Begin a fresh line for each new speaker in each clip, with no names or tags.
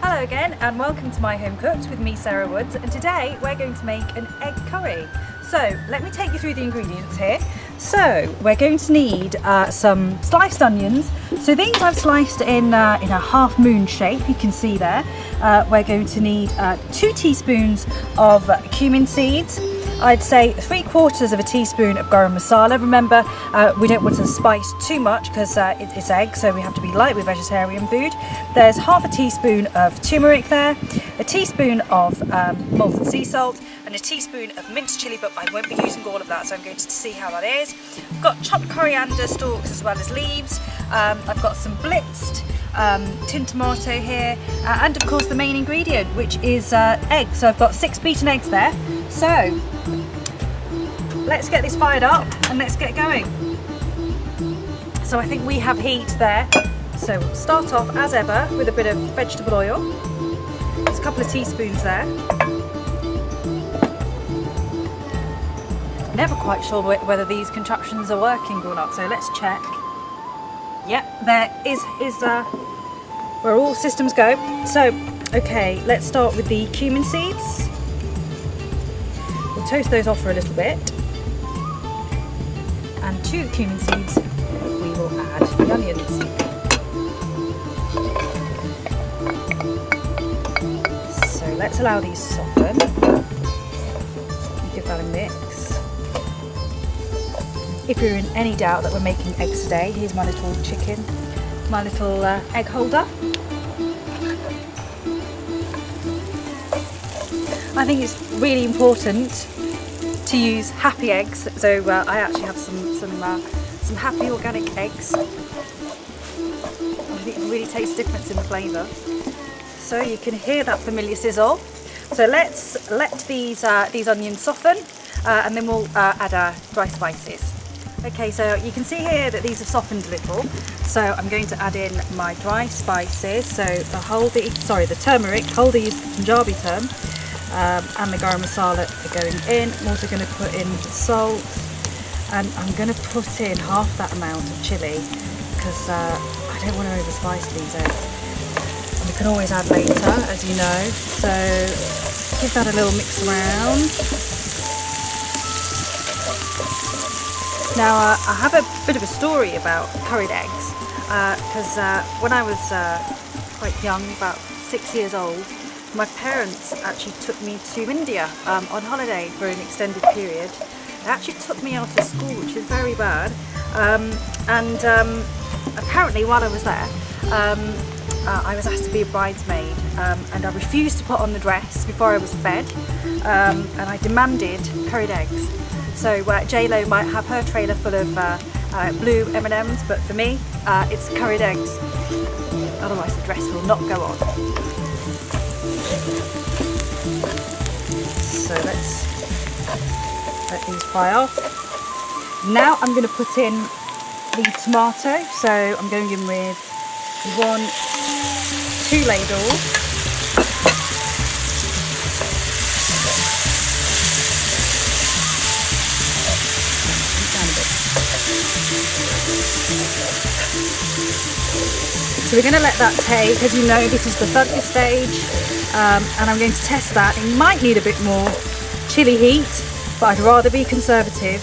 Hello again and welcome to My Home Cooked with me, Sarah Woods, and today we're going to make an egg curry. So let me take you through the ingredients here. So we're going to need some sliced onions. So these I've sliced in a half moon shape, you can see there. We're going to need 2 teaspoons of cumin seeds. I'd say 3/4 of a teaspoon of garam masala. Remember, we don't want to spice too much because it's egg, so we have to be light with vegetarian food. There's half a teaspoon of turmeric there, a teaspoon of molten sea salt, and a teaspoon of minced chilli, but I won't be using all of that, so I'm going to see how that is. I've got chopped coriander stalks as well as leaves. I've got some blitzed tin tomato here, and of course the main ingredient, which is eggs. So I've got 6 beaten eggs there. So let's get this fired up and let's get going. So I think we have heat there. So we'll start off as ever with a bit of vegetable oil. There's a couple of teaspoons there. Never quite sure whether these contraptions are working or not, so let's check. Yep, there is where all systems go. So, okay, let's start with the cumin seeds. We'll toast those off for a little bit. And to the cumin seeds, we will add the onions. So let's allow these to soften. Give that a mix. If you're in any doubt that we're making eggs today, here's my little chicken, my little egg holder. I think it's really important to use happy eggs, so I actually have some happy organic eggs. I think it really tastes a difference in the flavour. So you can hear that familiar sizzle. So let's let these onions soften, and then we'll add our dry spices. Okay, so you can see here that these have softened a little. So I'm going to add in my dry spices. So the turmeric, haldi is the Punjabi term, and the garam masala are going in. I'm also going to put in the salt, and I'm going to put in half that amount of chilli because I don't want to overspice these eggs. And we can always add later, as you know. So give that a little mix around. Now I have a bit of a story about curried eggs because when I was quite young, about 6 years old, my parents actually took me to India on holiday for an extended period. They actually took me out of school, which is very bad, and apparently while I was there I was asked to be a bridesmaid, and I refused to put on the dress before I was fed, and I demanded curried eggs. So J-Lo might have her trailer full of blue M&Ms, but for me, it's curried eggs. Otherwise the dress will not go on. So let's let these fry off. Now I'm going to put in the tomato. So I'm going in with 2 ladles. So we're going to let that take. As you know, this is the thugger stage, and I'm going to test that. It might need a bit more chili heat, but I'd rather be conservative,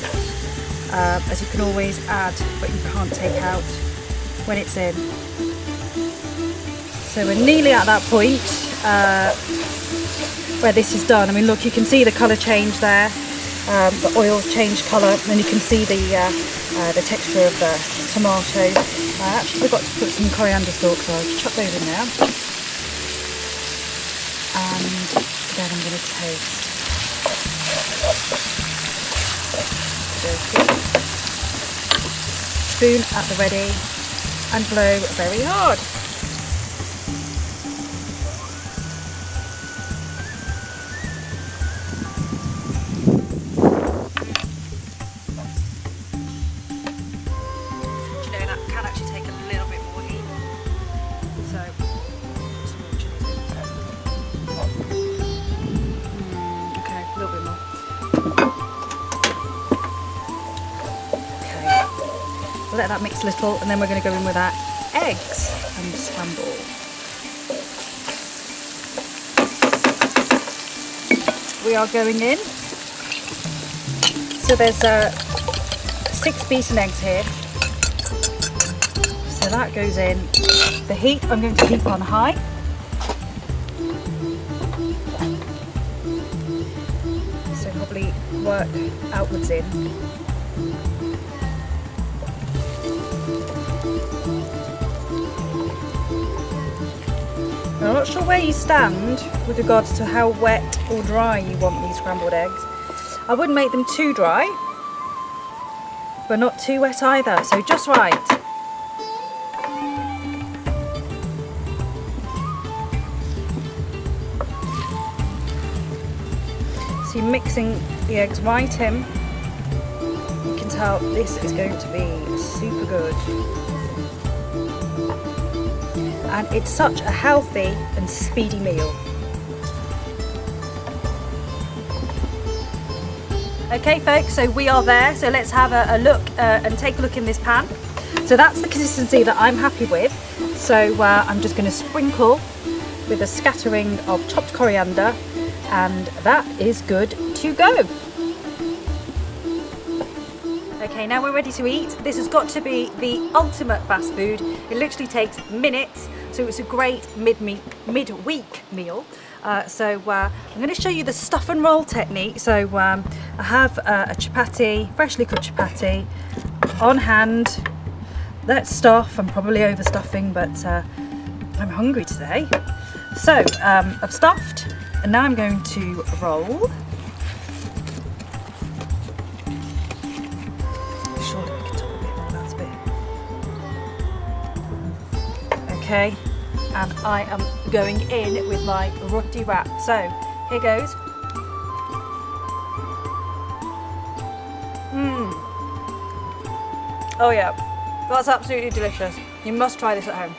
as you can always add, but you can't take out when it's in. So we're nearly at that point where this is done. I mean, look, you can see the colour change there. The oil's changed colour, and you can see the texture of the tomato. I actually forgot to put some coriander stalks, so I'll chuck those in there. And then I'm going to toast. Spoon at the ready and blow very hard. Let that mix a little, and then we're going to go in with our eggs and scramble. we are going in. So there's 6 beaten eggs here. So that goes in. The heat I'm going to keep on high. So probably work outwards in. Now, I'm not sure where you stand with regards to how wet or dry you want these scrambled eggs. I wouldn't make them too dry, but not too wet either, so just right. So you're mixing the eggs right in. You can tell this is going to be super good. And it's such a healthy and speedy meal. Okay folks, so we are there, so let's have a look and take a look in this pan. So that's the consistency that I'm happy with. So I'm just going to sprinkle with a scattering of chopped coriander, and that is good to go. Okay, now we're ready to eat. This has got to be the ultimate fast food. It literally takes minutes, so it's a great midweek meal. So I'm going to show you the stuff and roll technique. So I have a chapatti, freshly cooked chapatti on hand. Let's stuff. I'm probably overstuffing, but I'm hungry today. So I've stuffed, and now I'm going to roll. Surely we can talk a bit more about it. Okay, and I am going in with my roti wrap. So here goes. Oh yeah, that's absolutely delicious. You must try this at home.